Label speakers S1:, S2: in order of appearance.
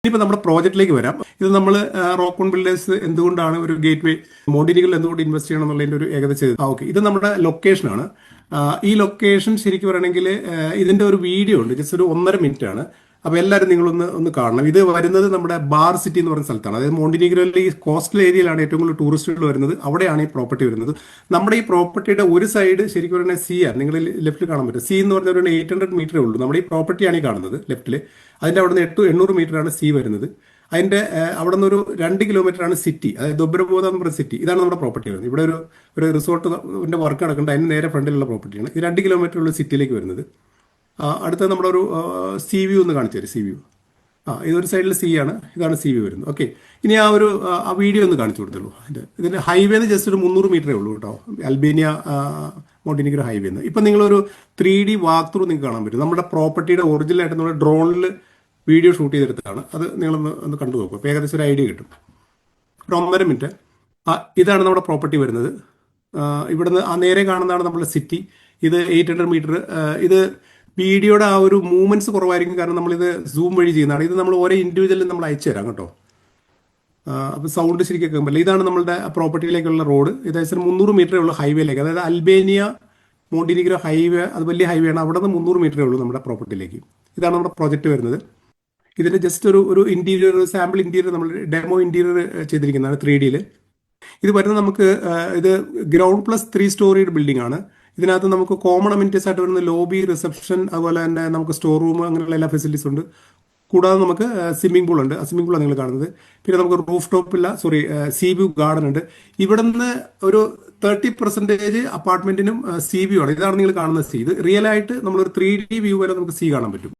S1: ഇനിയിപ്പോൾ നമ്മുടെ പ്രോജക്റ്റിലേക്ക് വരാം. ഇത് നമ്മൾ റോക്കോൺ ബിൽഡേഴ്സ് എന്തുകൊണ്ടാണ് ഒരു ഗേറ്റ് വേ മോണ്ടിനികൾ എന്തുകൊണ്ട് ഇൻവെസ്റ്റ് ചെയ്യണം എന്നുള്ളതിന്റെ ഒരു ഏകദേശം ഓക്കെ. ഇത് നമ്മുടെ ലൊക്കേഷനാണ്. ഈ ലൊക്കേഷൻ ശരിക്കും പറയണമെങ്കിൽ ഇതിന്റെ ഒരു വീഡിയോ ഉണ്ട്, ജസ്റ്റ് ഒരു 1.5 മിനിറ്റ് ആണ്. അപ്പോൾ എല്ലാവരും നിങ്ങളൊന്ന് കാണണം. ഇത് വരുന്നത് നമ്മുടെ ബാർ സിറ്റി എന്ന് പറയുന്ന സ്ഥലത്താണ്. അതായത് മോണ്ടിനിഗ്രോയിലെ ഈ കോസ്റ്റൽ ഏരിയയിലാണ് ഏറ്റവും കൂടുതൽ ടൂറിസ്റ്റുകൾ വരുന്നത്. അവിടെയാണ് ഈ പ്രോപ്പർട്ടി വരുന്നത്. നമ്മുടെ ഈ പ്രോപ്പർട്ടിയുടെ ഒരു സൈഡ് ശരിക്കും പറഞ്ഞാൽ സി ആണ്. നിങ്ങൾ ലെഫ്റ്റിൽ കാണാൻ പറ്റും. സി എന്ന് പറഞ്ഞാൽ ഒരു 800 മീറ്ററേ ഉള്ളൂ. നമ്മുടെ ഈ പ്രോപ്പർട്ടിയാണ് ഈ കാണുന്നത് ലെഫ്റ്റിൽ. അതിന്റെ അവിടെ നിന്ന് 800 മീറ്റർ ആണ് സി വരുന്നത്. അതിന്റെ അവിടെ നിന്ന് ഒരു 2 കിലോമീറ്റർ ആണ് സിറ്റി, അതായത് ദൊബ്രബോധ എന്ന് പറയുന്ന സിറ്റി. ഇതാണ് നമ്മുടെ പ്രോപ്പർട്ടി വരുന്നത്. ഇവിടെ ഒരു റിസോർട്ടിന്റെ വർക്ക് നടക്കുന്നുണ്ട്. അതിന് നേരെ ഫ്രണ്ടിലുള്ള പ്രോപ്പർട്ടിയാണ്. ഇത് 2 കിലോമീറ്റർ ഉള്ള സിറ്റിയിലേക്ക് വരുന്നത്. അടുത്ത നമ്മുടെ ഒരു സി വ്യൂ ഒന്ന് കാണിച്ചു തരും. സി വ്യൂ ഇതൊരു സൈഡിൽ സി ആണ്. ഇതാണ് സി വ്യൂ വരുന്നത്. ഓക്കെ, ഇനി ആ വീഡിയോ ഒന്ന് കാണിച്ചു കൊടുത്തുള്ളൂ. ഇതിന്റെ ഹൈവേന്ന് ജസ്റ്റ് ഒരു 300 മീറ്ററേ ഉള്ളൂ കേട്ടോ, അൽബേനിയ മോണ്ടിനിഗ്രോ ഹൈവേന്ന്. ഇപ്പം നിങ്ങളൊരു 3D വാക്ക് ത്രൂ നിങ്ങൾക്ക് കാണാൻ പറ്റും. നമ്മുടെ പ്രോപ്പർട്ടിയുടെ ഒറിജിനൽ ആയിട്ട് നമ്മൾ ഡ്രോണിൽ വീഡിയോ ഷൂട്ട് ചെയ്തെടുത്തതാണ്. അത് നിങ്ങളൊന്ന് കണ്ടു നോക്കും. അപ്പോൾ ഏകദേശം ഒരു ഐഡിയ കിട്ടും. ഒരു 1.5 മിനിറ്റ്. ഇതാണ് നമ്മുടെ പ്രോപ്പർട്ടി വരുന്നത്. ഇവിടുന്ന് നേരെ കാണുന്നതാണ് നമ്മുടെ സിറ്റി. ഇത് 800 മീറ്റർ. ഇത് വീഡിയോയുടെ ആ ഒരു മൂവ്മെന്റ്സ് കുറവായിരിക്കും, കാരണം നമ്മളിത് സൂം വഴി ചെയ്യുന്നതാണ്. ഇത് നമ്മൾ ഓരോ ഇൻഡിവിജ്വലും നമ്മൾ അയച്ചു തരാം കേട്ടോ. അപ്പോൾ സൗണ്ട് ശരിക്കും കേൾക്കാൻ പറ്റില്ല. ഇതാണ് നമ്മുടെ പ്രോപ്പർട്ടിയിലേക്കുള്ള റോഡ്. ഏകദേശം 300 മീറ്ററേ ഉള്ളൂ ഹൈവേയിലേക്ക്. അതായത് അൽബേനിയ മോണ്ടിനിഗ്രോ ഹൈവേ, അത് വലിയ ഹൈവേ ആണ്. അവിടെ നിന്ന് 300 മീറ്ററേ ഉള്ളൂ നമ്മുടെ പ്രോപ്പർട്ടിയിലേക്ക്. ഇതാണ് നമ്മുടെ പ്രോജക്റ്റ് വരുന്നത്. ഇതിന്റെ ജസ്റ്റ് ഒരു ഇന്റീരിയർ, സാമ്പിൾ ഇന്റീരിയർ, നമ്മൾ ഡെമോ ഇന്റീരിയർ ചെയ്തിരിക്കുന്നതാണ് 3D. ഇത് വരുന്നത് നമുക്ക് ഇത് ഗ്രൗണ്ട് പ്ലസ് 3 സ്റ്റോറീഡ് ബിൽഡിംഗ് ആണ്. ഇതിനകത്ത് നമുക്ക് കോമൺ അമ്യൂണിറ്റീസ് ആയിട്ട് വരുന്ന ലോബി, റിസപ്ഷൻ, അതുപോലെ തന്നെ നമുക്ക് സ്റ്റോർ റൂം, അങ്ങനെയുള്ള എല്ലാ ഫെസിലിറ്റീസ് ഉണ്ട്. കൂടാതെ നമുക്ക് സ്വിമ്മിംഗ് പൂൾ ഉണ്ട്. ആ സ്വിമ്മിംഗ് പൂളാണ് നിങ്ങൾ കാണുന്നത്. പിന്നെ നമുക്ക് റൂഫ് ടോപ്പില്ല, സീ വ്യൂ ഗാർഡൻ ഉണ്ട്. ഇവിടെ നിന്ന് ഒരു 30% അപ്പാർട്ട്മെന്റിനും സീ വ്യൂ ആണ്. ഇതാണ് നിങ്ങൾ കാണുന്ന സീ. ഇത് റിയൽ ആയിട്ട് നമ്മളൊരു 3D വ്യൂ വരെ നമുക്ക് സീ കാണാൻ പറ്റും.